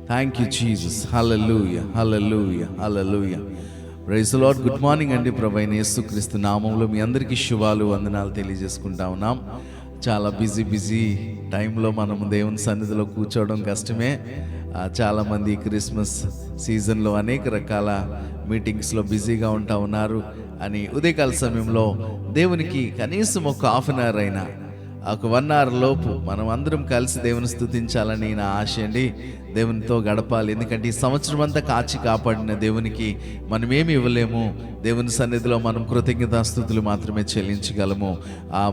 Thank you Jesus. Hallelujah, hallelujah, hallelujah. Praise the lord. Good morning అండి. ప్రభువైన యేసుక్రీస్తు నామములో మీ అందరికీ శుభాలు, వందనాలు తెలియజేసుకుంటా ఉన్నాం. చాలా బిజీ టైంలో మనం దేవుని సన్నిధిలో కూర్చోవడం కష్టమే. చాలామంది క్రిస్మస్ సీజన్లో అనేక రకాల మీటింగ్స్లో బిజీగా ఉంటా ఉన్నారు అని ఉదయకాల సమయంలో దేవునికి కనీసం ఒక హాఫ్ అన్ అవర్ అయినా, ఒక 1 hour లోపు మనం అందరం కలిసి దేవుని స్తుతించాలని నా ఆశ అండి. దేవునితో గడపాలి. ఎందుకంటే ఈ సంవత్సరం అంతా కాచి కాపాడిన దేవునికి మనమేమి ఇవ్వలేము. దేవుని సన్నిధిలో మనం కృతజ్ఞతాస్తుతులు మాత్రమే చెల్లించగలము.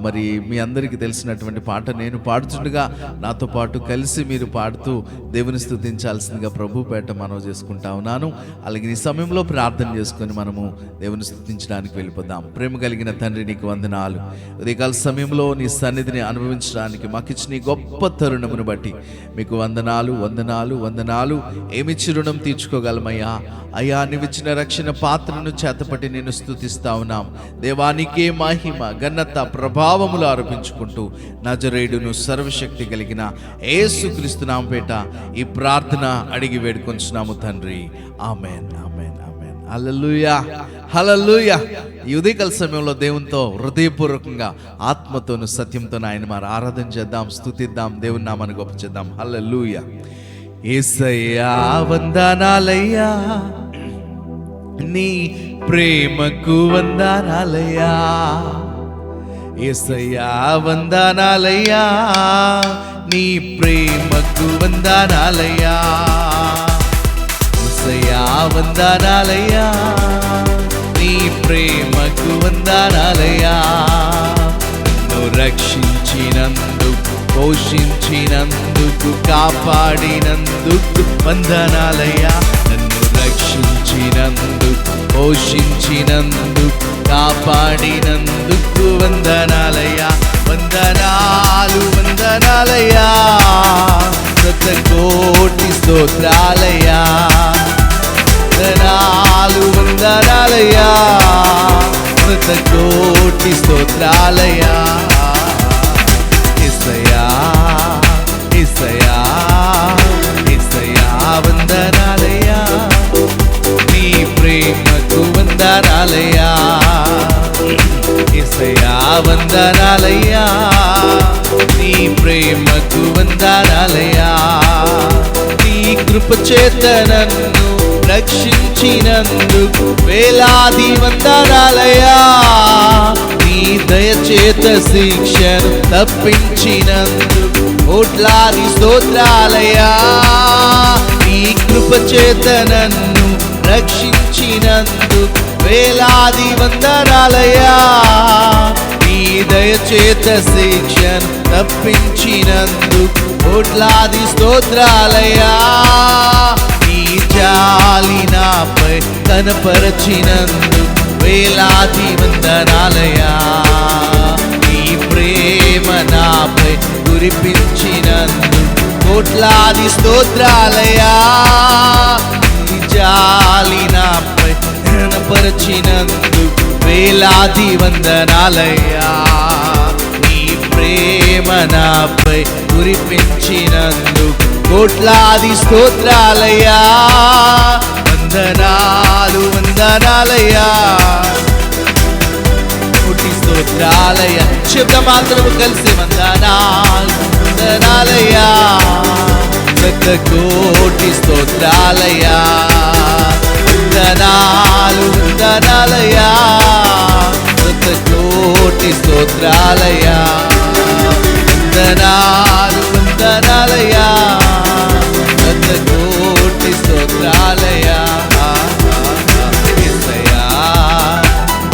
మరి మీ అందరికీ తెలిసినటువంటి పాట నేను పాడుతుండగా నాతో పాటు కలిసి మీరు పాడుతూ దేవుని స్తుతించాల్సిందిగా ప్రభుపేట మనవి చేసుకుంటా ఉన్నాను. అలాగే ఈ సమయంలో ప్రార్థన చేసుకొని మనము దేవుని స్తుతించడానికి వెళ్ళిపోదాం. ప్రేమ కలిగిన తండ్రి, నీకు వందనాలు. ఉదయకాల సమయంలో నీ సన్నిధిని అనుభవించడానికి మాకిచ్చిన ఈ గొప్ప తరుణమును బట్టి మీకు వందనాలు, వందనాలు, వందనాలు. ఏమిచ్చి రుణం తీర్చుకోగలమయ్యా? అయ్యా, నీవిచ్చిన రక్షణ పాత్రను చేతపట్టి నేను స్తుతిస్తా ఉన్నాం. దేవానికే మహిమ, ఘనత, ప్రభావములు ఆరోపించుకుంటూ నజరేయుడును సర్వశక్తి కలిగిన యేసుక్రీస్తు నామముపేట ఈ ప్రార్థన అడిగి వేడుకొంచున్నాము తండ్రి. ఆమేన్, ఆమేన్, ఆమేన్. హల్లెలూయా, హల్లెలూయా. ఈ ఉదయకాల సమయంలో దేవునితో హృదయపూర్వకంగా ఆత్మతోను సత్యంతోను ఆయన మరి ఆరాధన చేద్దాం, స్తుతిద్దాం, దేవుని నామాన్ని గొప్ప చేద్దాం. హల్లెలూయా. యేసయ్యా వందనాలయ్యా, నీ ప్రేమకు వందనాలయ్యా. యేసయ్యా వందనాలయ్యా, నీ ప్రేమకు వందనాలయ్యా. యేసయ్యా వందనాలయ్యా, నీ ప్రేమకు వందనాలయ్యా. నన్ను రక్షించినందుకు, పోషించినందుకు, కాపాడినందుకు వందనాలయ్యా. నన్ను రక్షించినందుకు, పోషించినందుకు, కాపాడినందుకు వందనాలయ్యా. వందనాలు, వందనాలయ్యా. శతకోటి స్తోత్రాలయ్యా. వందనాలు, వందనాలయ్యా. శతకోటి స్తోత్రాలయ్యా. యేసయ్యా, యేసయ్యా, యేసయ్యా వందనాలయ్యా, నీ ప్రేమకు వందనాలయ్యా. యేసయ్యా వందనాలయ్యా, నీ ప్రేమకు వందనాలయ్యా. నీ కృప చేత నన్ను రక్షించినందుకు వేలాది వందనాలయ్యా. నీ దయచేత శిక్షను తప్పించినందుకు కోట్లాది స్తోత్రాలయ్యా. నీ కృప చేత నన్ను రక్షించినందుకు వేలాది వందనాలయ్యా. నీ దయచేత శిక్షను తప్పించినందుకు కోట్లాది స్తోత్రాలయ్యా. నీ జాలి నాపై కనపరచినందుకు వేలాది వందనాలయ్యా. నీ ప్రేమ నాపై కురిపించినందుకు కోట్లాది స్తోత్రాలయ్యా. నీ జాలి నాపై కనపరచినందుకు వేలాది వందనాలయ్యా. నీ ప్రేమ నాపై కురిపించినందుకు కోట్లాది స్తోత్రాలయ్యా. వందనాలు, వందనాలయ్యా. కోటి స్తోత్రాలయ్యా. శబ్దమాత్రము కలిసి వందనాలు, వందనాలయ్యా. శతకోటి స్తోత్రాలయ్యా. వందనాలు, వందనాలయ్యా. శతకోటి స్తోత్రాలయ్యా. వందనాలు, వందనాలయ్యా. శతకోటి స్తోత్రాలయ్యా. యేసయ్యా,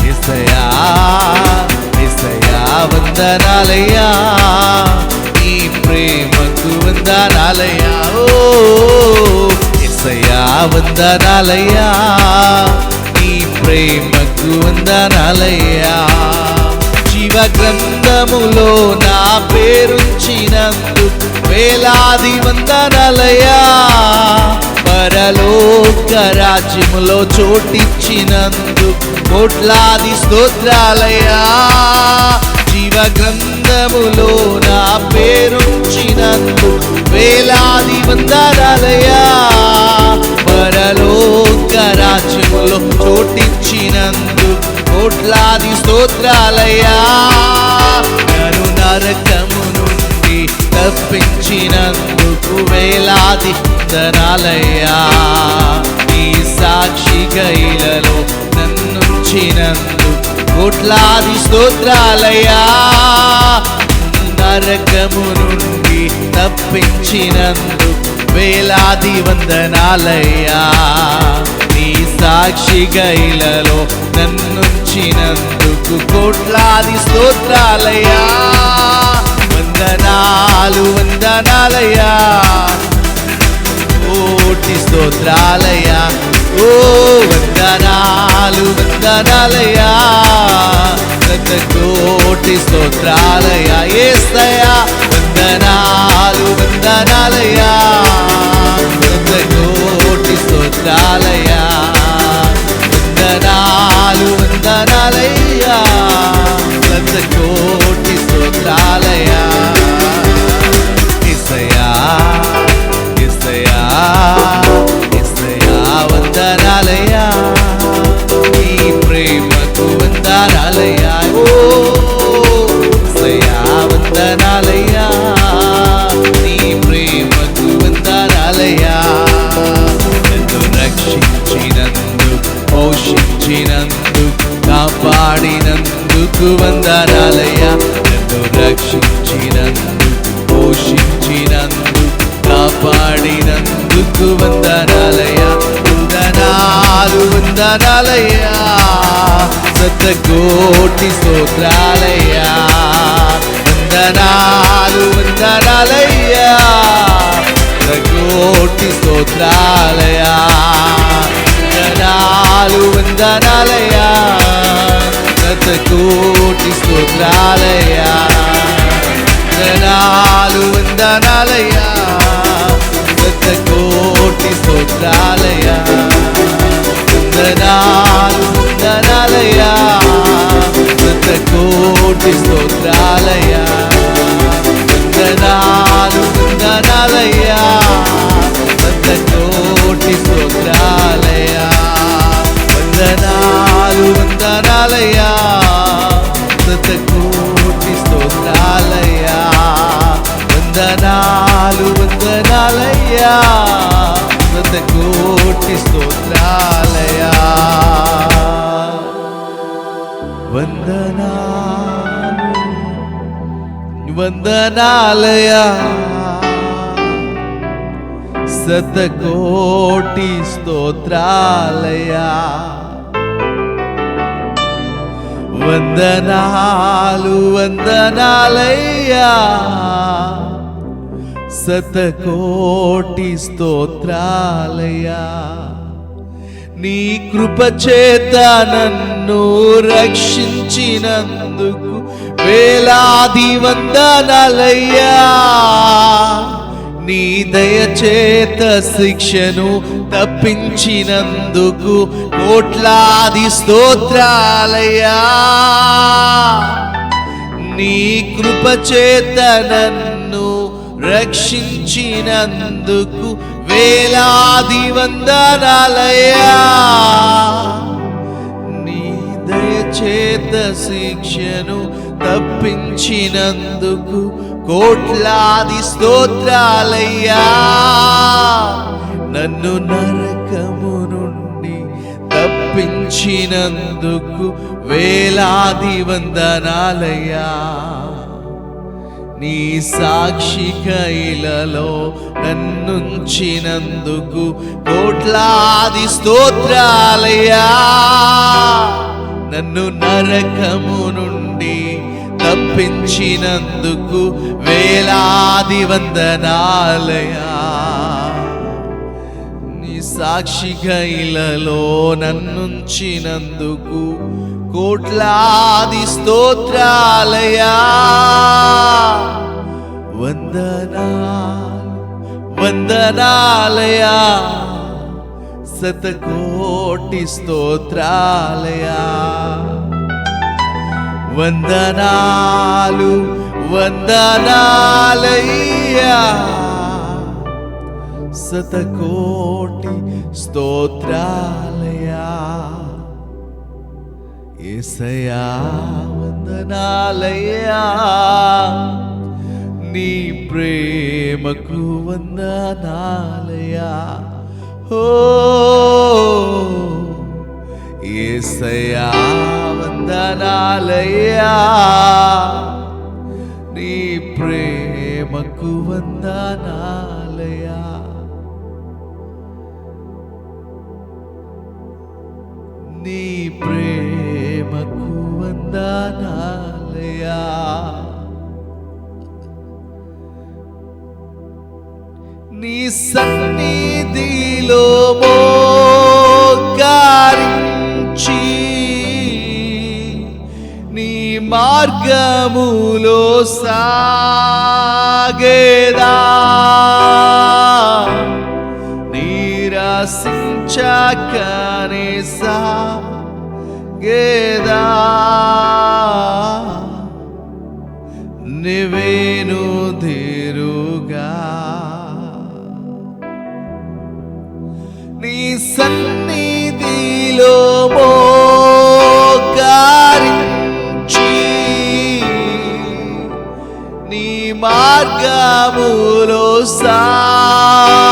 యేసయ్యా, యేసయ్యా వందనాలయ్యా. నీ ప్రేమకు వందనాలయ్యా. ఓ యేసయ్యా వందనాలయ్యా. నీ ప్రేమకు వందనాలయ్యా. జీవ గ్రంథములో నా పేరుంచినందుకు వేలాది వందనాలయ్యా. పరలోక రాజ్యములో చోటిచ్చినందుకు కోట్లాది స్తోత్రాలయ్యా. జీవ గ్రంథములో నా పేరుంచినందుకు వేలాది వందనాలయ్యా. కోటించినందుకు కోట్లాది స్తోత్రాలయ్యా. నన్ను నరకము నుండి తప్పించినందుకు వేలాది వందనాలయ్యా. నీ సాక్షిగా ఇలలో నన్నుంచినందుకు కోట్లాది స్తోత్రాలయ్యా. నరకము నుండి తప్పించినందుకు వేలాది వందనాలయ్యా. నీ సాక్షిగా ఇలలో నన్నుంచినందుకు కోట్లాది స్తోత్రాలయ్యా. వందనాలు వందనాలయ్యా, కోటి స్తోత్రాలయ్యా. ఓ వందనాలు వందనాలయ్యా, కోటి స్తోత్రాలయ్యా. యేసయ్యా వందనాలు వందనాలయ్యా, కోటి స్తోత్రాలయ్యా. వందనాలు వందనాలయ్యా, కోటి స్తోత్రాలయ్యా. యేసయ్యా యేసయ్యా యేసయ్యా వందనాలయ్యా, నీ ప్రేమకు వందనాలయ్యా. ఓ యేసయ్యా వందనాలయ్యా, నీ ప్రేమకు వందనాలయ్యా. నన్ను రక్షించినందుకు పోషించినందుకు కాపాడినందుకు వందనాలయ్యా. నన్ను రక్షించినందుకు పోషించినందుకు కాపాడినందుకు వందనాలయ్యా. వందనాలు వందనాలయ్యా, కోటి స్తోత్రాలయ్యా. వందనాలు వందనాలయ్యా, కోటి స్తోత్రాలయ్యా. వందనాలు వందనాలయ్యా, కోటి స్తోత్రాలయ్యా. వందనాలు వందనాలయ్యా, కోటి స్తోత్రాలయ్యా. వందనాలు వందనాలయ్యా, కోటి స్తోత్రాలయ్యా. వందనాలు వందనాలయ్యా, కోటి స్తోత్రాలయ్యా. వందనాలు వందనాలయ్యా, కోటి స్తోత్రాలయ్యా. వందనాలు వందనాలయ్యా, కోటి స్తోత్రాలయ్యా. వందనాలు వందనాలయ్యా, కోటి స్తోత్రాలయ్యా. వందనాలు వందనాలయ్యా, కోటి స్తోత్రాలయ్యా. నీ కృప చేత నన్ను రక్షించినందుకు వేలాది వందనాలయ్యా. నీ దయచేత శిక్షను తప్పించినందుకు కోట్లాది స్తోత్రాలయ్యా. నీ కృప చేత నన్ను రక్షించినందుకు వేలాది వందనాలయ్యా. నీ దయచేత శిక్షను తప్పించినందుకు కోట్లాది స్తోత్రాలయ్యా. నన్ను నరకము నుండి తప్పించినందుకు వేలాది వందనాలయ్యా. నీ సాక్షి కైలలో నన్నుంచినందుకు కోట్లాది స్తోత్రాలయ్యా. నన్ను నరకము నుండి తప్పించినందుకు వేలాది వందనాలయ్యా. నీ సాక్షి కైలలో నన్నుంచినందుకు కోట్లాది స్తోత్రాలయ్యా. వందనాలు వందనాలయ్యా, కోటి స్తోత్రాలయ్యా. వందనాలు వందనాలయ్యా, కోటి స్తోత్రాలయ్యా. యేసయ్యా వందనాలయ్యా, నీ ప్రేమకు వందనాలయ్యా. ఓ యేసయ్యా వందనాలయ్యా, నీ ప్రేమకు వందనాలయ్యా. నీ ప్రేమకు వందనాలయ్యా. నీ సన్నిధిలో మోకరించి, నీ మార్గములో సాగేదా, నిరసించకనే సాగేదా. నీవేను ధీరుగా, నీ సన్నిధిలో మోకరించి, నీ మార్గములో సాగేదా,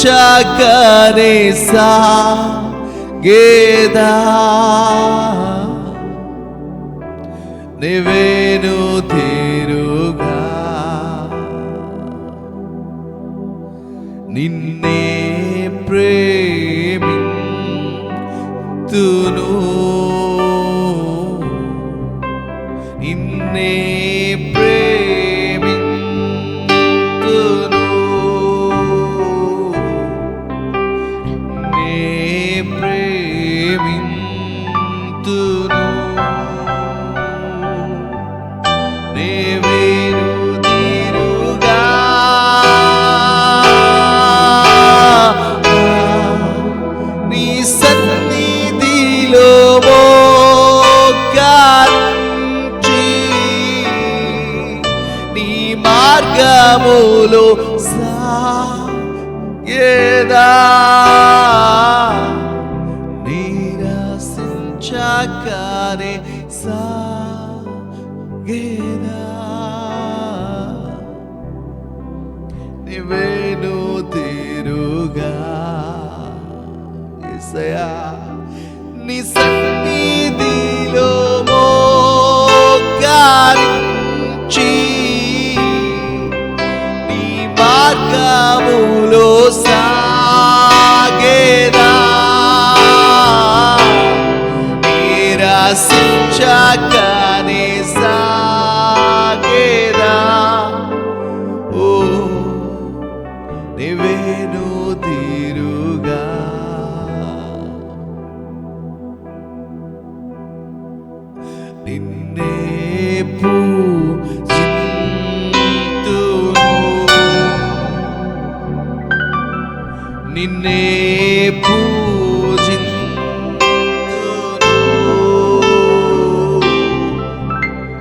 నిరసించకనే సాగేదా. నీవేను ధీరుగా, నిన్నే ప్రేమింతును, నిన్నే ప్రేమింతును, నే ప్రేమింతును. నీవేను ధీరుగా, నీ సన్నిధిలో మోకరించి, నీ మార్గములో సాగేదా, నిరసించకనే సాగేదా. నీవేను ధీరుగా, యేసయ్యా నీ సన్నిధిలో మోకరించి, నీ మార్గములో సాగేదా, నిరసించకనే సాగేదా. ఓ నీవేను ధీరుగా, నిన్నే పూజింతును, నిన్నే పూజింతును,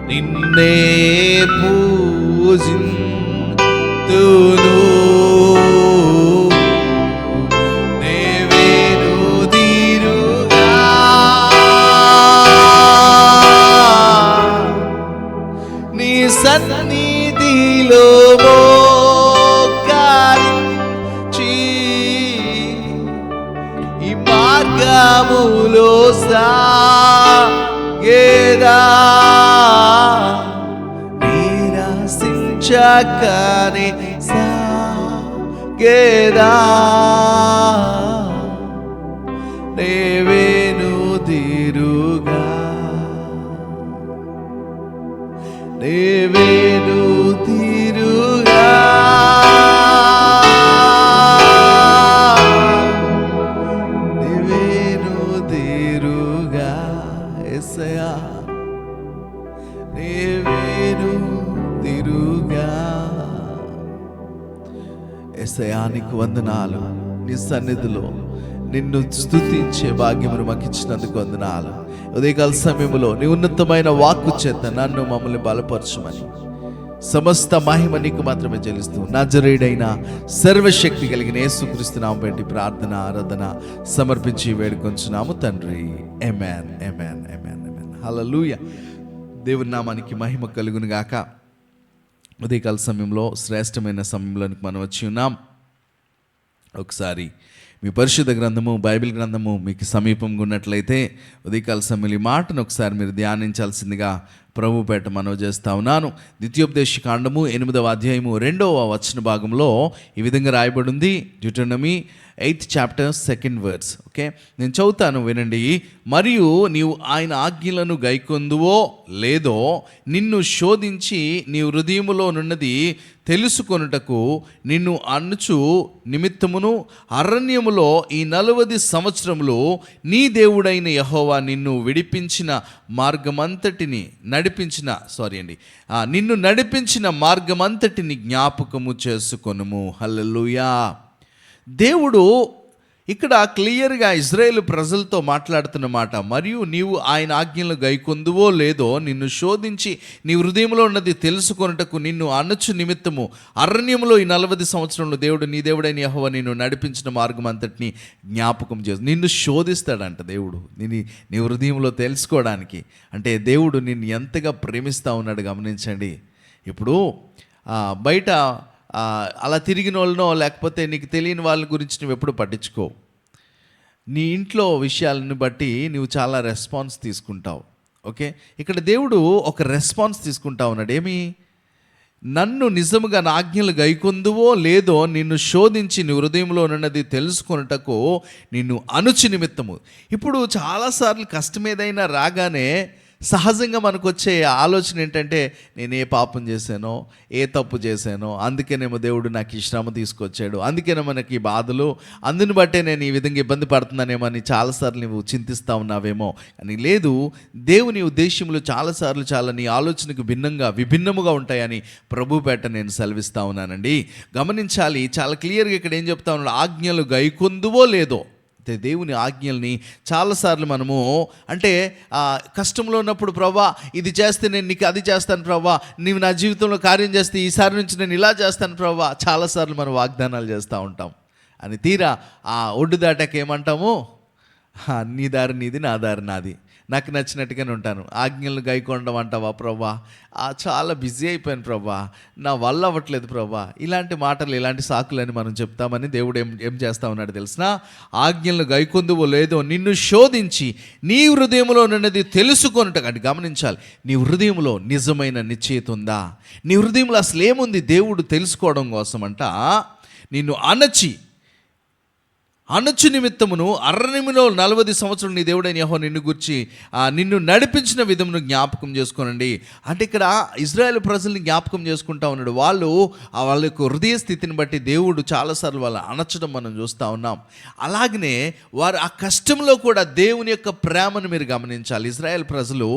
నిన్నే పూజింతును. నీవేను ధీరుగా, నీ సన్నిధిలో మోకరించి, ఈ మార్గములో సాగేదా, నిరసించకనే సాగేదా. నీవేను ధీరుగా, నీవేను ధీరుగా, నీవేను ధీరుగా. యేసయ్యా నీవేను ధీరుగా. యేసయ్యా నీకు వందనాలు. నీ సన్నిధిలో నిన్ను స్తుతించే భాగ్యమును మాకు ఇచ్చినందుకు వందనాలు. ఉదయకాల సమయంలో నీ ఉన్నతమైన వాక్కు చేత నన్ను మమ్మల్ని బలపరచమని సమస్త మహిమ నీకు మాత్రమే చెల్లిస్తూ నజరేయుడైన సర్వశక్తి కలిగిన యేసుక్రీస్తు నామం పెట్టి ప్రార్థన ఆరాధన సమర్పించి వేడుకొంచున్నాము తండ్రి. ఆమేన్, ఆమేన్, ఆమేన్, ఆమేన్. హల్లెలూయా. దేవుని నామానికి మహిమ కలుగును గాక. ఉదయకాల సమయంలో శ్రేష్టమైన సమయంలోనికి మనం వచ్చి ఉన్నాం. ఒకసారి మీ పరిశుద్ధ గ్రంథము, బైబిల్ గ్రంథము మీకు సమీపంగా ఉన్నట్లయితే ఉదయకాల సమయంలో ఈ మాటను ఒకసారి మీరు ధ్యానించాల్సిందిగా ప్రభు పేట మనవి చేస్తా ఉన్నాను. ద్వితీయోపదేశ కాండము 8వ అధ్యాయము 2వ వచన భాగంలో ఈ విధంగా రాయబడి ఉంది. డ్యూటోనమీ 8th chapter 2nd verse. Okay, నేను చదువుతాను, వినండి. మరియు నీవు ఆయన ఆజ్ఞలను గైకొందువో లేదో నిన్ను శోధించి నీ హృదయములో నున్నది తెలుసుకొనుటకు నిన్ను అన్నుచు నిమిత్తమును అరణ్యములో ఈ 40 సంవత్సరములు నీ దేవుడైన యెహోవా నిన్ను విడిపించిన మార్గమంతటిని నిన్ను నడిపించిన మార్గమంతటిని జ్ఞాపకము చేసుకొనుము. హల్లెలూయా. దేవుడు ఇక్కడ క్లియర్గా ఇజ్రాయేల్ ప్రజలతో మాట్లాడుతున్న మాట, మరియు నీవు ఆయన ఆజ్ఞలు గైకొందువో లేదో నిన్ను శోధించి నీ హృదయంలో ఉన్నది తెలుసుకొనుటకు నిన్ను అనొచ్చు నిమిత్తము అరణ్యంలో ఈ 40 సంవత్సరంలో దేవుడు నీ దేవుడైన యెహోవా నిన్ను నడిపించిన మార్గం అంతటిని జ్ఞాపకం చేసి నిన్ను శోధిస్తాడంట దేవుడు నీ హృదయంలో తెలుసుకోవడానికి. అంటే దేవుడు నిన్ను ఎంతగా ప్రేమిస్తూ ఉన్నాడు గమనించండి. ఇప్పుడు బయట అలా తిరిగిన వాళ్ళనో లేకపోతే నీకు తెలియని వాళ్ళ గురించి నువ్వు ఎప్పుడు పట్టించుకో. నీ ఇంట్లో విషయాలను బట్టి నువ్వు చాలా రెస్పాన్స్ తీసుకుంటావు. ఓకే, ఇక్కడ దేవుడు ఒక రెస్పాన్స్ తీసుకుంటా ఉన్నాడు. ఏమి? నన్ను నిజముగా నా ఆజ్ఞలు గైకొందువో లేదో నిన్ను శోధించి నీ హృదయంలో ఉన్నది తెలుసుకొనుటకు నిన్ను అనుచి నిమిత్తము. ఇప్పుడు చాలాసార్లు కష్టం ఏదైనా రాగానే సహజంగా మనకు వచ్చే ఆలోచన ఏంటంటే, నేను ఏ పాపం చేశానో, ఏ తప్పు చేశానో, అందుకేనేమో దేవుడు నాకు ఈ శ్రమ తీసుకొచ్చాడు, అందుకేనే మనకి ఈ బాధలు, అందుని బట్టే నేను ఈ విధంగా ఇబ్బంది పడుతున్నానేమో అని చాలాసార్లు నువ్వు చింతిస్తూ ఉన్నావేమో. అని లేదు, దేవుని ఉద్దేశంలో చాలాసార్లు నీ ఆలోచనకు విభిన్నముగా ఉంటాయని ప్రభు పేట నేను సెలవిస్తూ ఉన్నానండి. గమనించాలి, చాలా క్లియర్గా ఇక్కడ ఏం చెప్తా ఉన్నాడు, ఆజ్ఞలు గైకొందువో లేదో. దేవుని ఆజ్ఞల్ని చాలాసార్లు మనము అంటే కష్టంలో ఉన్నప్పుడు, ప్రభా ఇది చేస్తే నేను నీకు అది చేస్తాను ప్రభా, నీవు నా జీవితంలో కార్యం చేస్తే ఈసారి నుంచి నేను ఇలా చేస్తాను ప్రభా, చాలాసార్లు మనం వాగ్దానాలు చేస్తూ ఉంటాం. అని తీరా ఆ ఒడ్డు దాటాక ఏమంటాము, నీ దారి నీది, నా దారి నాది, నాకు నచ్చినట్టుగానే ఉంటాను, ఆజ్ఞలను గైకొనడం అంటావా ప్రభా, చాలా బిజీ అయిపోయాను ప్రభా, నా వల్ల అవ్వట్లేదు ప్రభా. ఇలాంటి మాటలు, ఇలాంటి సాకులని మనం చెప్తామని దేవుడు ఏం చేస్తా ఉన్నాడు తెలిసిన, ఆజ్ఞలను గైకొందువో లేదో నిన్ను శోధించి నీ హృదయంలో ఉన్నది తెలుసుకొనుట. అంటే గమనించాలి, నీ హృదయంలో నిజమైన నిశ్చయిత ఉందా? నీ హృదయంలో అసలు ఏముంది దేవుడు తెలుసుకోవడం కోసం అంట నిన్ను అనొచ్చు నిమిత్తమును అరణ్యములో 40 సంవత్సరం నీ దేవుడైన యెహోవా నిన్ను గురించి నిన్ను నడిపించిన విధమును జ్ఞాపకం చేసుకోనండి. అంటే ఇక్కడ ఇజ్రాయేల్ ప్రజల్ని జ్ఞాపకం చేసుకుంటా ఉన్నాడు. వాళ్ళ యొక్క హృదయ స్థితిని బట్టి దేవుడు చాలాసార్లు వాళ్ళు అనొచ్చడం మనం చూస్తూ ఉన్నాం. అలాగనే వారు ఆ కష్టంలో కూడా దేవుని యొక్క ప్రేమను మీరు గమనించాలి. ఇజ్రాయేల్ ప్రజలు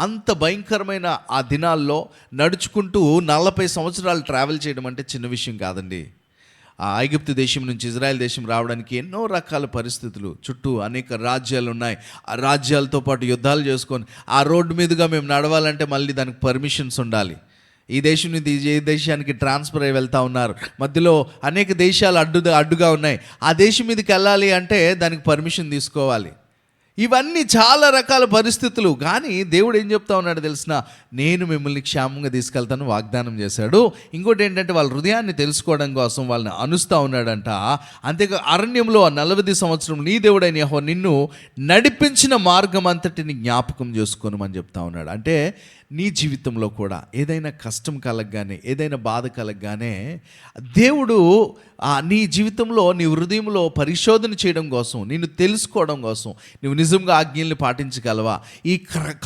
అంత భయంకరమైన ఆ దినాల్లో నడుచుకుంటూ 40 సంవత్సరాలు ట్రావెల్ చేయడం అంటే చిన్న విషయం కాదండి. ఆ ఐగుప్తు దేశం నుంచి ఇజ్రాయెల్ దేశం రావడానికి ఎన్నో రకాల పరిస్థితులు, చుట్టూ అనేక రాజ్యాలు ఉన్నాయి. ఆ రాజ్యాలతో పాటు యుద్ధాలు చేసుకొని ఆ రోడ్డు మీదుగా మేము నడవాలంటే మళ్ళీ దానికి పర్మిషన్స్ ఉండాలి. ఈ దేశం నుంచి ఏ దేశానికి ట్రాన్స్ఫర్ అయ్యి వెళ్తూ ఉన్నారు, మధ్యలో అనేక దేశాలు అడ్డుగా ఉన్నాయి. ఆ దేశం మీదకి వెళ్ళాలి అంటే దానికి పర్మిషన్ తీసుకోవాలి. ఇవన్నీ చాలా రకాల పరిస్థితులు. కానీ దేవుడు ఏం చెప్తా ఉన్నాడు తెలిసిన, నేను మిమ్మల్ని క్షేమంగా తీసుకెళ్తాను వాగ్దానం చేశాడు. ఇంకోటి ఏంటంటే వాళ్ళ హృదయాన్ని తెలుసుకోవడం కోసం వాళ్ళని అనుస్తూ ఉన్నాడంట. అంతేకా అరణ్యంలో 40 సంవత్సరం నీ దేవుడైన యెహోవా నిన్ను నడిపించిన మార్గం అంతటిని జ్ఞాపకం చేసుకోనమని చెప్తా ఉన్నాడు. అంటే నీ జీవితంలో కూడా ఏదైనా కష్టం కలగగానే, ఏదైనా బాధ కలగగానే దేవుడు నీ జీవితంలో నీ హృదయంలో పరిశోధన చేయడం కోసం, నిన్ను తెలుసుకోవడం కోసం, నువ్వు నిజంగా ఆజ్ఞల్ని పాటించగలవా, ఈ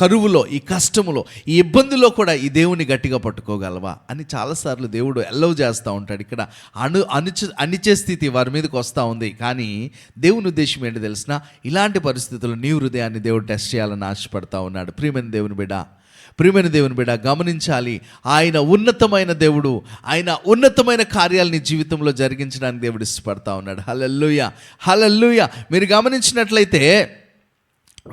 కరువులో, ఈ కష్టములో, ఈ ఇబ్బందుల్లో కూడా ఈ దేవుని గట్టిగా పట్టుకోగలవా అని చాలాసార్లు దేవుడు ఎల్లవ్ చేస్తూ ఉంటాడు. ఇక్కడ అనిచే స్థితి వారి మీదకి వస్తూ ఉంది. కానీ దేవుని ఉద్దేశం ఏంటి తెలిసిన, ఇలాంటి పరిస్థితుల్లో నీ హృదయాన్ని దేవుడు టెస్ట్ చేయాలని ఆశపడతా ఉన్నాడు. ప్రియమైన దేవుని బిడ్డ గమనించాలి, ఆయన ఉన్నతమైన దేవుడు, ఆయన ఉన్నతమైన కార్యాలని జీవితంలో జరిగించడానికి దేవుడు ఇష్టపడతా ఉన్నాడు. హల్లెలూయా, హల్లెలూయా. మీరు గమనించినట్లయితే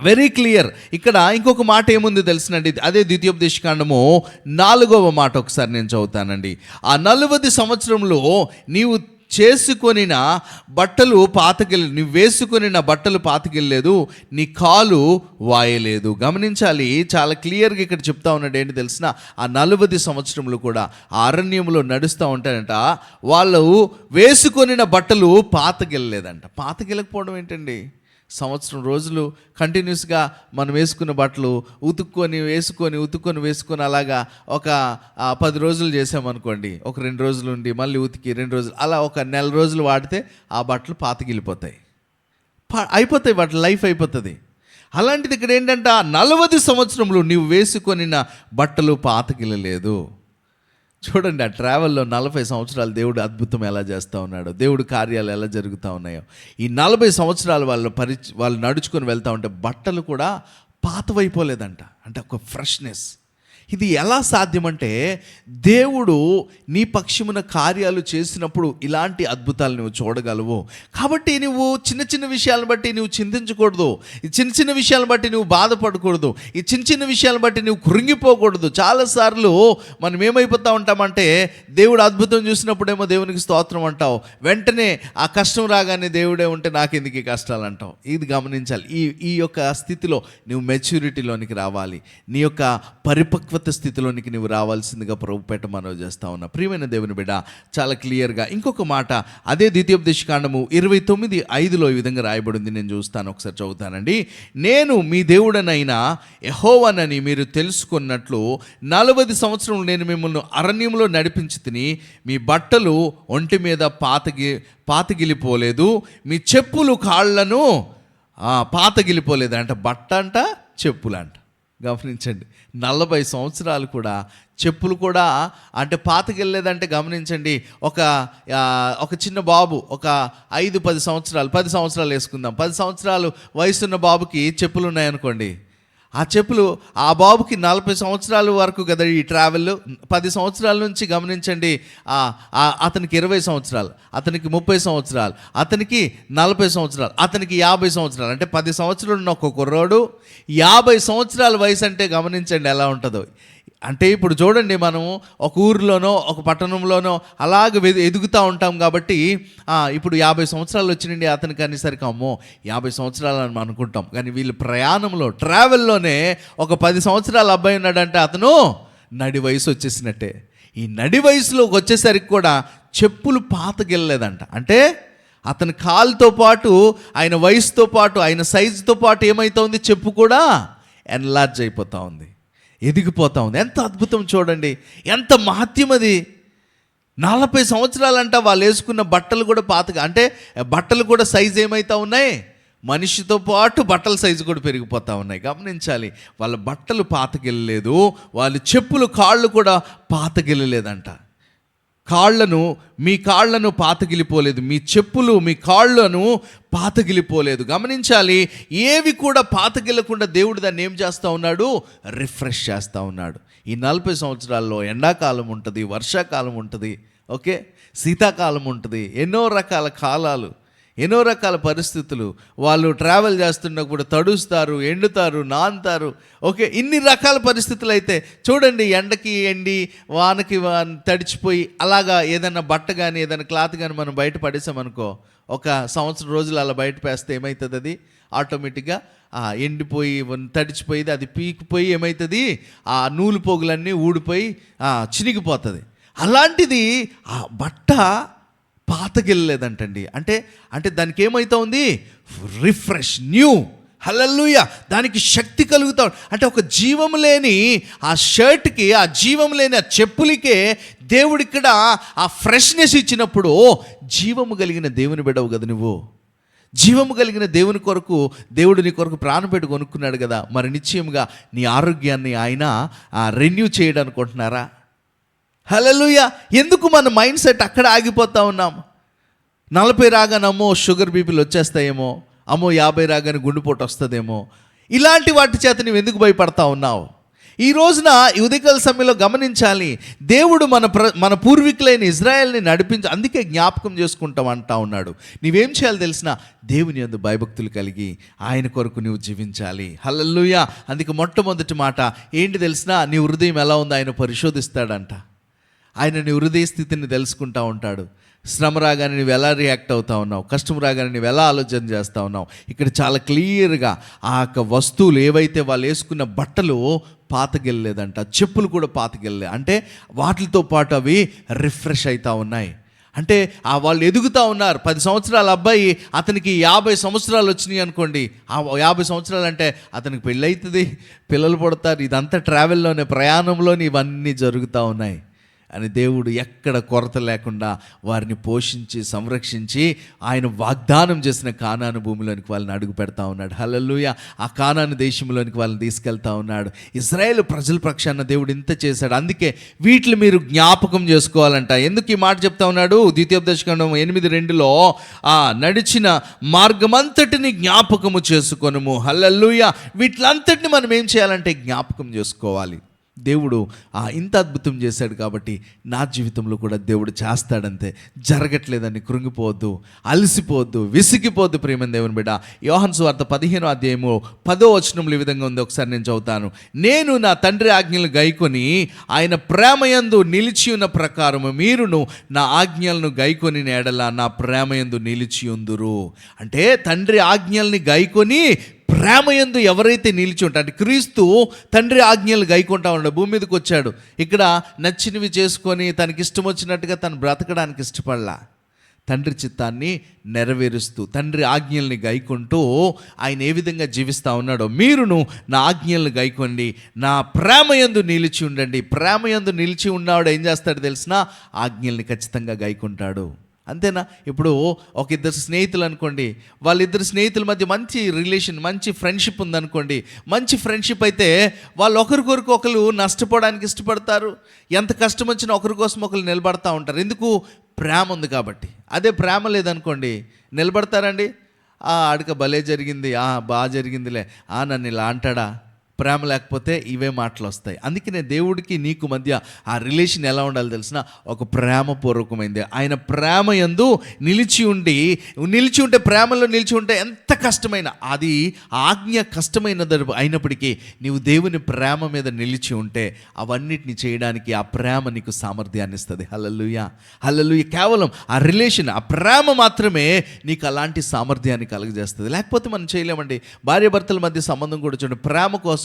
వెరీ క్లియర్. ఇక్కడ ఇంకొక మాట ఏముంది తెలిసినండి, అదే ద్వితీయోపదేశకాండము 4వ మాట ఒకసారి నేను చదువుతానండి. ఆ 40 సంవత్సరంలో నీవు చేసుకొనిన బట్టలు పాతకెళ్ళలేదు, నువ్వు వేసుకొనిన బట్టలు పాతకెళ్ళలేదు, నీ కాలు వాయలేదు. గమనించాలి, చాలా క్లియర్గా ఇక్కడ చెప్తా ఉన్నాడు. ఏంటి తెలిసిన, ఆ 40 సంవత్సరములు కూడా ఆ అరణ్యంలో నడుస్తూ ఉంటారంట. వాళ్ళు వేసుకొనిన బట్టలు పాతకెళ్ళలేదంట. పాతకెళ్ళకపోవడం ఏంటండి? సంవత్సరం రోజులు కంటిన్యూస్గా మనం వేసుకున్న బట్టలు ఉతుక్కొని వేసుకొని అలాగా ఒక 10 రోజులు చేసామనుకోండి, ఒక 2 రోజులు ఉండి మళ్ళీ ఉతికి 2 రోజులు, అలా ఒక నెల రోజులు వాడితే ఆ బట్టలు పాతగిలిపోతాయి, అయిపోతాయి, వాటి లైఫ్ అయిపోతుంది. అలాంటిది ఇక్కడ ఏంటంటే 40 సంవత్సరంలో నీవు వేసుకొనిన బట్టలు పాతగిలలేదు. చూడండి, ఆ ట్రావెల్లో 40 సంవత్సరాలు దేవుడు అద్భుతం ఎలా చేస్తూ ఉన్నాడో, దేవుడు కార్యాలు ఎలా జరుగుతూ ఉన్నాయో. ఈ 40 సంవత్సరాలు వాళ్ళు నడుచుకొని వెళ్తూ ఉంటే బట్టలు కూడా పాతవైపోలేదంట. అంటే ఒక ఫ్రెష్నెస్. ఇది ఎలా సాధ్యమంటే, దేవుడు నీ పక్షమున కార్యాలు చేసినప్పుడు ఇలాంటి అద్భుతాలు నువ్వు చూడగలవు. కాబట్టి నువ్వు చిన్న చిన్న విషయాలను బట్టి నువ్వు చింతించకూడదు, ఈ చిన్న చిన్న విషయాలను బట్టి నువ్వు బాధపడకూడదు, ఈ చిన్న చిన్న విషయాలను బట్టి నువ్వు కృంగిపోకూడదు. చాలాసార్లు మనం ఏమైపోతూ ఉంటామంటే, దేవుడు అద్భుతం చూసినప్పుడేమో దేవునికి స్తోత్రం అంటావు, వెంటనే ఆ కష్టం రాగానే దేవుడే ఉంటే నాకెందుకు ఈ కష్టాలు అంటావు. ఇది గమనించాలి. ఈ యొక్క స్థితిలో నువ్వు మెచ్యూరిటీలోనికి రావాలి, నీ యొక్క పరిపక్వ స్థితిలోనికి నువ్వు రావాల్సిందిగా ప్రభుపేట మనవి చేస్తా ఉన్నా. ప్రియమైన దేవుని బిడ్డ, చాలా క్లియర్గా ఇంకొక మాట అదే ద్వితీయోపదేశకాండము 29:5లో ఈ విధంగా రాయబడింది. నేను చూస్తాను, ఒకసారి చదువుతానండి. నేను మీ దేవుడనైనా యెహోవానని మీరు తెలుసుకున్నట్లు 40 సంవత్సరములు నేను మిమ్మల్ని అరణ్యంలో నడిపించి తిని, మీ బట్టలు ఒంటి మీద పాతగిలిపోలేదు, మీ చెప్పులు కాళ్ళను పాతగిలిపోలేదు. అంటే బట్ట అంట, చెప్పులంట. గమనించండి, 40 సంవత్సరాలు కూడా చెప్పులు కూడా అంటే పాతకెళ్ళలేదంటే గమనించండి. ఒక చిన్న బాబు ఒక 5-10 సంవత్సరాలు, 10 సంవత్సరాలు వేసుకుందాం, 10 సంవత్సరాలు వయసున్న బాబుకి చెప్పులు ఉన్నాయనుకోండి, ఆ చెప్పులు ఆ బాబుకి 40 సంవత్సరాల వరకు కదా ఈ ట్రావెల్. 10 సంవత్సరాల నుంచి గమనించండి, అతనికి 20 సంవత్సరాలు, అతనికి 30 సంవత్సరాలు, అతనికి 40 సంవత్సరాలు, అతనికి 50 సంవత్సరాలు. అంటే 10 సంవత్సరాలు ఉన్న ఒక కుర్రోడు 50 సంవత్సరాల వయసు అంటే గమనించండి ఎలా ఉంటుందో. అంటే ఇప్పుడు చూడండి, మనం ఒక ఊరిలోనో ఒక పట్టణంలోనో అలాగ ఎదుగుతూ ఉంటాం కాబట్టి ఇప్పుడు 50 సంవత్సరాలు వచ్చినండి అతనికి అనేసరికి అమ్మో 50 సంవత్సరాలు అని అనుకుంటాం. కానీ వీళ్ళు ప్రయాణంలో ట్రావెల్లోనే ఒక 10 సంవత్సరాల అబ్బాయి ఉన్నాడంటే అతను నడి వయసు వచ్చేసినట్టే. ఈ నడి వయసులోకి వచ్చేసరికి కూడా చెప్పులు పాతకెళ్ళలేదంట. అంటే అతని కాలుతో పాటు, ఆయన వయసుతో పాటు, ఆయన సైజుతో పాటు ఏమవుతుంది, చెప్పు కూడా ఎన్లార్జ్ అయిపోతూ ఉంది, ఎదిగిపోతూ ఉంది. ఎంత అద్భుతం చూడండి, ఎంత మహత్యం అది. 40 సంవత్సరాలంట వాళ్ళు వేసుకున్న బట్టలు కూడా పాతగా, అంటే బట్టలు కూడా సైజు ఏమవుతూ ఉన్నాయి, మనిషితో పాటు బట్టల సైజు కూడా పెరిగిపోతూ ఉన్నాయి. గమనించాలి, వాళ్ళ బట్టలు పాతకెళ్ళలేదు, వాళ్ళ చెప్పులు కాళ్ళు కూడా పాతకెళ్ళలేదంట. మీ కాళ్ళను పాతగిలిపోలేదు, మీ చెప్పులు మీ కాళ్ళను పాతగిలిపోలేదు. గమనించాలి, ఏవి కూడా పాతగిలకుండా దేవుడు దాన్ని ఏం చేస్తూ ఉన్నాడు, రిఫ్రెష్ చేస్తూ ఉన్నాడు. ఈ 40 సంవత్సరాల్లో ఎండాకాలం ఉంటుంది, వర్షాకాలం ఉంటుంది, ఓకే, శీతాకాలం ఉంటుంది, ఎన్నో రకాల కాలాలు, ఎన్నో రకాల పరిస్థితులు. వాళ్ళు ట్రావెల్ చేస్తున్నప్పుడు తడుస్తారు, ఎండుతారు, నానుతారు, ఓకే, ఇన్ని రకాల పరిస్థితులు. అయితే చూడండి, ఎండకి ఎండి, వానకి తడిచిపోయి అలాగా ఏదైనా బట్ట కానీ ఏదైనా క్లాత్ కానీ మనం బయట పడేసామనుకో, ఒక సంవత్సరం రోజులు అలా బయట పేస్తే ఏమవుతుంది, అది ఆటోమేటిక్గా ఎండిపోయి తడిచిపోయి అది పీకిపోయి ఏమవుతుంది, ఆ నూలు పోగులన్నీ ఊడిపోయి చినిగిపోతుంది. అలాంటిది ఆ బట్ట పాతకెళ్ళలేదంటండి. అంటే దానికి ఏమవుతా ఉంది, రిఫ్రెష్, న్యూ. హల్లెలూయా, దానికి శక్తి కలుగుతా. అంటే ఒక జీవం లేని ఆ షర్ట్కి, ఆ జీవం లేని ఆ చెప్పులకే దేవుడు ఇక్కడ ఆ ఫ్రెష్నెస్ ఇచ్చినప్పుడు, జీవము కలిగిన దేవుని బిడ్డవు కదా నువ్వు, జీవము కలిగిన దేవుని కొరకు దేవుడు నీ కొరకు ప్రాణం పెట్టి కొనుక్కున్నాడు కదా, మరి నిశ్చయంగా నీ ఆరోగ్యాన్ని ఆయన రెన్యూ చేయడం అనుకుంటున్నారా? హల్లెలూయా. ఎందుకు మన మైండ్ సెట్ అక్కడ ఆగిపోతూ ఉన్నాం? 40 రాగానమ్మో షుగర్ బీపీలు వచ్చేస్తాయేమో, అమ్మో 50 రాగానే గుండెపోటు వస్తుందేమో, ఇలాంటి వాటి చేత నువ్వు ఎందుకు భయపడతా ఉన్నావు? ఈ రోజున ఈ ఉదయకాల సమయంలో గమనించాలి, దేవుడు మన పూర్వీకులైన ఇజ్రాయెల్ని నడిపించి, అందుకే జ్ఞాపకం చేసుకుంటాం అంటా ఉన్నాడు. నీవేం చేయాలి తెలిసిన, దేవుని యందు భయభక్తులు కలిగి ఆయన కొరకు నువ్వు జీవించాలి. హల్లెలూయా. అందుకే మొట్టమొదటి మాట ఏంటి తెలిసిన, నీ హృదయం ఎలా ఉందో ఆయన పరిశోధిస్తాడంట. ఆయన నీ హృదయ స్థితిని తెలుసుకుంటా ఉంటాడు. శ్రమ రాగానే నువ్వు ఎలా రియాక్ట్ అవుతా ఉన్నావు, కష్టం రాగానే నువ్వు ఎలా ఆలోచన చేస్తూ ఉన్నావు. ఇక్కడ చాలా క్లియర్గా ఆ యొక్క వస్తువులు ఏవైతే వాళ్ళు వేసుకున్న బట్టలు పాతగెళ్ళలేదంట, చెప్పులు కూడా పాతగెళ్ళలే. అంటే వాటితో పాటు అవి రిఫ్రెష్ అవుతూ ఉన్నాయి. అంటే వాళ్ళు ఎదుగుతూ ఉన్నారు. 10 సంవత్సరాల అబ్బాయి, అతనికి 50 సంవత్సరాలు వచ్చినాయి అనుకోండి. ఆ 50 సంవత్సరాలు అంటే అతనికి పెళ్ళి అవుతుంది, పిల్లలు పుడతారు. ఇదంతా ట్రావెల్లోనే, ప్రయాణంలోనే ఇవన్నీ జరుగుతూ ఉన్నాయి. అని దేవుడు ఎక్కడ కొరత లేకుండా వారిని పోషించి సంరక్షించి ఆయన వాగ్దానం చేసిన కానాను భూమిలోనికి వాళ్ళని అడుగు పెడతా ఉన్నాడు. హల్లెలూయా. ఆ కానాను దేశంలోనికి వాళ్ళని తీసుకెళ్తా ఉన్నాడు. ఇశ్రాయేలు ప్రజల పక్షాన దేవుడు ఇంత చేశాడు. అందుకే వీటిని మీరు జ్ఞాపకం చేసుకోవాలంట. ఎందుకు ఈ మాట చెప్తా ఉన్నాడు? ద్వితీయోపదేశకాండం 8:2 నడిచిన మార్గమంతటిని జ్ఞాపకము చేసుకొనుము. హల్లెలూయా. వీటిలంతటిని మనం ఏం చేయాలంటే జ్ఞాపకం చేసుకోవాలి. దేవుడు ఇంత అద్భుతం చేశాడు కాబట్టి నా జీవితంలో కూడా దేవుడు చేస్తాడంతే. జరగట్లేదని కృంగిపోవద్దు, అలసిపోవద్దు, విసిగిపోవద్దు. ప్రియమైన దేవుని బిడ్డ, యోహాను సువార్త 15వ అధ్యాయము 10వ వచనంలో ఈ విధంగా ఉంది. ఒకసారి నేను చదువుతాను. నేను నా తండ్రి ఆజ్ఞలు గైకొని ఆయన ప్రేమయందు నిలిచి ఉన్న ప్రకారము మీరును నా ఆజ్ఞలను గైకొని ఎడల నా ప్రేమయందు నిలిచి ఉందురు. అంటే తండ్రి ఆజ్ఞల్ని గైకొని ప్రేమయందు ఎవరైతే నిలిచి ఉంటారు, అంటే క్రీస్తు తండ్రి ఆజ్ఞలు గైకుంటా ఉన్నాడు, భూమి మీదకి వచ్చాడు. ఇక్కడ నచ్చినవి చేసుకొని తనకి ఇష్టం వచ్చినట్టుగా తను బ్రతకడానికి ఇష్టపడలా. తండ్రి చిత్తాన్ని నెరవేరుస్తూ తండ్రి ఆజ్ఞల్ని గైకుంటూ ఆయన ఏ విధంగా జీవిస్తూ ఉన్నాడో మీరును నా ఆజ్ఞలను గైకోండి, నా ప్రేమయందు నిలిచి ఉండండి. ప్రేమయందు నిలిచి ఉన్నవాడు ఏం చేస్తాడు తెలిసిన, ఆజ్ఞల్ని ఖచ్చితంగా గైకుంటాడు. అంతేనా? ఇప్పుడు ఒక ఇద్దరు స్నేహితులు అనుకోండి, వాళ్ళిద్దరు స్నేహితుల మధ్య మంచి రిలేషన్, మంచి ఫ్రెండ్షిప్ ఉందనుకోండి. మంచి ఫ్రెండ్షిప్ అయితే వాళ్ళు ఒకరికొరకు ఒకరు నష్టపోవడానికి ఇష్టపడతారు. ఎంత కష్టం వచ్చినా ఒకరి కోసం ఒకరు నిలబడతా ఉంటారు. ఎందుకు? ప్రేమ ఉంది కాబట్టి. అదే ప్రేమ లేదనుకోండి, నిలబడతారండి? ఆడిక భలే జరిగింది, బాగా జరిగిందిలే, నన్ను ఇలా అంటాడా. ప్రేమ లేకపోతే ఇవే మాటలు వస్తాయి. అందుకనే దేవుడికి నీకు మధ్య ఆ రిలేషన్ ఎలా ఉండాలి తెలిసిన, ఒక ప్రేమపూర్వకమైంది. ఆయన ప్రేమ యందు నిలిచి ఉంటే, ప్రేమలో నిలిచి ఉంటే ఎంత కష్టమైన, అది ఆజ్ఞ కష్టమైనది అయినప్పటికీ నీవు దేవుని ప్రేమ మీద నిలిచి ఉంటే అవన్నిటిని చేయడానికి ఆ ప్రేమ నీకు సామర్థ్యాన్ని ఇస్తుంది. హల్లెలూయా, హల్లెలూయా. కేవలం ఆ రిలేషన్, ఆ ప్రేమ మాత్రమే నీకు అలాంటి సామర్థ్యాన్ని కలుగజేస్తుంది. లేకపోతే మనం చేయలేమండి. భార్యాభర్తల మధ్య సంబంధం కూడా చూడండి, ప్రేమ కోసం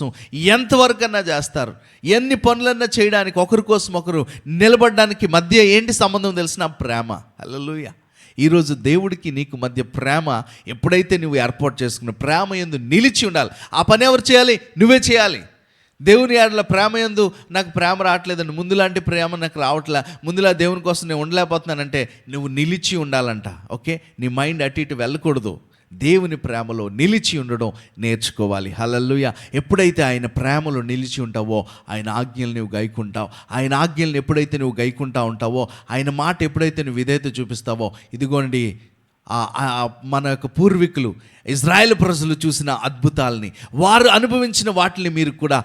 ఎంతవరకన్నా చేస్తారు, ఎన్ని పనులన్నా చేయడానికి, ఒకరి కోసం ఒకరు నిలబడడానికి మధ్య ఏంటి సంబంధం తెలిసిన? ప్రేమ. హల్లెలూయా. ఈరోజు దేవుడికి నీకు మధ్య ప్రేమ ఎప్పుడైతే నువ్వు ఏర్పాటు చేసుకున్న ప్రేమ యందు నిలిచి ఉండాలి. ఆ పని ఎవరు చేయాలి? నువ్వే చేయాలి. దేవుని ఆడల ప్రేమ యందు నాకు ప్రేమ రావట్లేదండి, ముందులాంటి ప్రేమ నాకు రావట్లే, ముందులా దేవుని కోసం నేను ఉండలేకపోతున్నానంటే నువ్వు నిలిచి ఉండాలంట. ఓకే, నీ మైండ్ అటు ఇటు వెళ్ళకూడదు. దేవుని ప్రేమలో నిలిచి ఉండడం నేర్చుకోవాలి. హల్లెలూయా. ఎప్పుడైతే ఆయన ప్రేమలో నిలిచి ఉంటావో ఆయన ఆజ్ఞలు నువ్వు గైకుంటావు. ఆయన ఆజ్ఞలను ఎప్పుడైతే నువ్వు గైకుంటా ఉంటావో, ఆయన మాట ఎప్పుడైతే నువ్వు విధేయత చూపిస్తావో, ఇదిగోండి మన యొక్క పూర్వీకులు ఇజ్రాయేల్ ప్రజలు చూసిన అద్భుతాలని, వారు అనుభవించిన వాటిని మీరు కూడా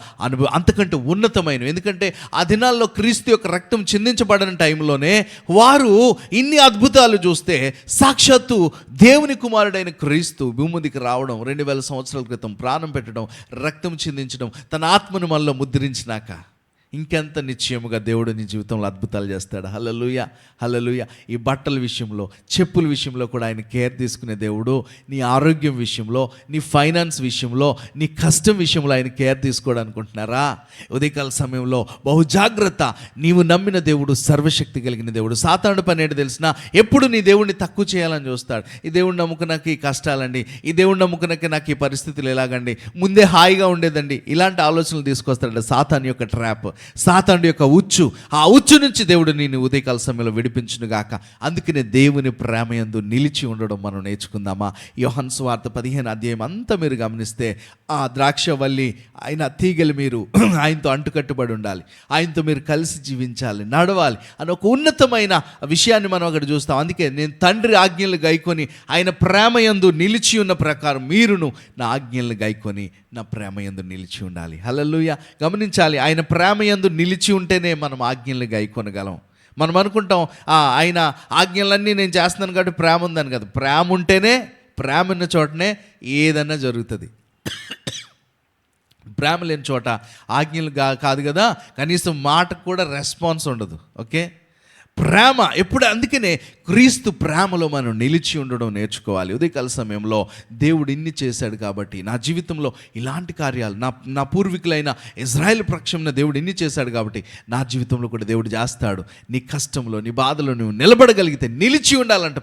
అంతకంటే ఉన్నతమైన. ఎందుకంటే ఆ దినాల్లో క్రీస్తు యొక్క రక్తం చిందించబడిన టైంలోనే వారు ఇన్ని అద్భుతాలు చూస్తే, సాక్షాత్తు దేవుని కుమారుడైన క్రీస్తు భూమికి రావడం, 2000 సంవత్సరాల క్రితం ప్రాణం పెట్టడం, రక్తం చిందించడం, తన ఆత్మను మనలో ముద్రించినాక ఇంకెంత నిశ్చయముగా దేవుడు నీ జీవితంలో అద్భుతాలు చేస్తాడు. హల్లెలూయా, హల్లెలూయా. ఈ బట్టల విషయంలో, చెప్పుల విషయంలో కూడా ఆయన కేర్ తీసుకునే దేవుడు. నీ ఆరోగ్యం విషయంలో, నీ ఫైనాన్స్ విషయంలో, నీ కష్టం విషయంలో ఆయన కేర్ తీసుకోవడానుకుంటున్నారా? ఉదయకాల సమయంలో బహుజాగ్రత్త. నీవు నమ్మిన దేవుడు సర్వశక్తి కలిగిన దేవుడు. సాతానుడి పని ఏంటి తెలిసిన, ఎప్పుడు నీ దేవుడిని తక్కువ చేయాలని చూస్తాడు. ఈ దేవుడిని నమ్ముకున్నాక ఈ కష్టాలండి, ఈ దేవుడిని నమ్ముకున్నాక నాకు ఈ పరిస్థితులు ఎలాగండి, ముందే హాయిగా ఉండేదండి, ఇలాంటి ఆలోచనలు తీసుకొస్తాడు. సాతాను యొక్క ట్రాప్. సాతానుడి యొక్క ఉచ్చు, ఆ ఉచ్చు నుంచి దేవుడు నిన్ను ఉదయకాల సమయంలో విడిపించును గాక. అందుకనే దేవుని ప్రేమయందు నిలిచి ఉండడం మనం నేర్చుకుందామా? యోహాను సువార్త 15వ అధ్యాయం అంతా మీరు గమనిస్తే ఆ ద్రాక్షవల్లి ఆయన తీగలు మీరు ఆయనతో అంటుకట్టుబడి ఉండాలి, ఆయనతో మీరు కలిసి జీవించాలి, నడవాలి అని ఒక ఉన్నతమైన విషయాన్ని మనం అక్కడ చూస్తాం. అందుకే నేను తండ్రి ఆజ్ఞలు గైకొని ఆయన ప్రేమయందు నిలిచి ఉన్న ప్రకారం మీరును నా ఆజ్ఞలను గైకొని నా ప్రేమయందు నిలిచి ఉండాలి. హల్లెలూయా. గమనించాలి, ఆయన ప్రేమయందు నిలిచి ఉంటేనే మనం ఆజ్ఞలను గైకొనగలం. మనం అనుకుంటాం ఆయన ఆజ్ఞలన్నీ నేను చేస్తున్నాను కాబట్టి ప్రేమ ఉందని కదా. ప్రేమ ఉంటేనే, ప్రేమ ఉన్న చోటనే ఏదన్నా జరుగుతుంది. ప్రేమ లేని చోట ఆజ్ఞలు కాదు కదా, కనీసం మాటకు కూడా రెస్పాన్స్ ఉండదు. ఓకే, ప్రేమ ఎప్పుడు. అందుకనే క్రీస్తు ప్రేమలో మనం నిలిచి ఉండడం నేర్చుకోవాలి. ఉదయకాల సమయంలో దేవుడు ఇన్ని చేశాడు కాబట్టి నా జీవితంలో ఇలాంటి కార్యాలు, నా పూర్వీకులైన ఇజ్రాయెల్ పక్షంలో దేవుడు ఇన్ని చేశాడు కాబట్టి నా జీవితంలో కూడా దేవుడు చేస్తాడు. నీ కష్టంలో, నీ బాధలో నువ్వు నిలబడగలిగితే, నిలిచి ఉండాలంటే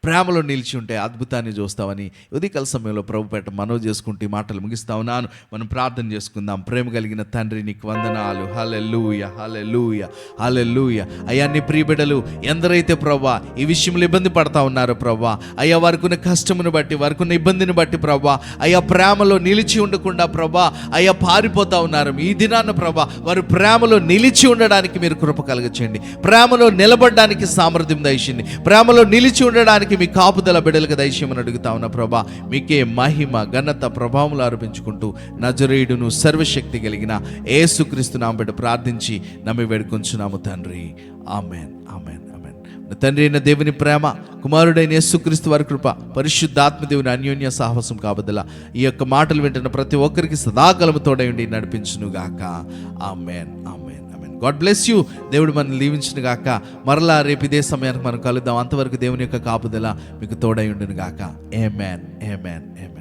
ప్రేమలో నిలిచి ఉంటే అద్భుతాన్ని చూస్తామని ఉదయకాల సమయంలో ప్రభుపేట మనవి చేసుకుంటూ ఈ మాటలు ముగిస్తా ఉన్నాను. మనం ప్రార్థన చేసుకుందాం. ప్రేమ కలిగిన తండ్రి, నీకు వందనాలు. హల్లెలూయా, హల్లెలూయా, హల్లెలూయా. అయ్యా, నీ ప్రియబిడ్డలు ఎందరైతే ప్రభా ఈ విషయంలో ఇబ్బంది పడతా ఉన్నారో ప్రభా, అయ్యా వారికి ఉన్న కష్టమును బట్టి, వారికి ఉన్న ఇబ్బందిని బట్టి ప్రభా, అయ్యా ప్రేమలో నిలిచి ఉండకుండా ప్రభా అయ్యా పారిపోతా ఉన్నారు. ఈ దినాన్న ప్రభా వారు ప్రేమలో నిలిచి ఉండడానికి మీరు కృప కలుగచేయండి. ప్రేమలో నిలబడడానికి సామర్థ్యం దయచేయండి. ప్రేమలో నిలిచి ఉండడానికి మీ కాపుదల బిడ్డలకు దయచేయమని అడుగుతా ఉన్నా ప్రభా. మీకే మహిమ, ఘనత, ప్రభావములు ఆరోపించుకుంటూ నజరేయుడును సర్వశక్తి కలిగిన యేసుక్రీస్తు నామమున బిడ్డ ప్రార్థించి నమ్మి వేడుకొంచున్నాము తండ్రి. ఆమేన్, ఆమేన్, ఆమేన్. తండ్రి అయిన దేవుని ప్రేమ, కుమారుడైన యేసుక్రీస్తు వారి కృప, పరిశుద్ధాత్మ దేవుని అన్యోన్య సాహసం కాబద్దల ఈ యొక్క మాటలు వింటున్న ప్రతి ఒక్కరికి సదాకాలము తోడై ఉండి నడిపించును గాక. Amen, amen. God bless you. దేవుడు మనల్ని దీవించును గాక. మరలా రేపు ఇదే సమయానికి మనం కలుద్దాం. అంతవరకు దేవుని యొక్క కాపుదల మీకు తోడై ఉండును గాక. ఆమేన్, ఆమేన్, ఆమేన్.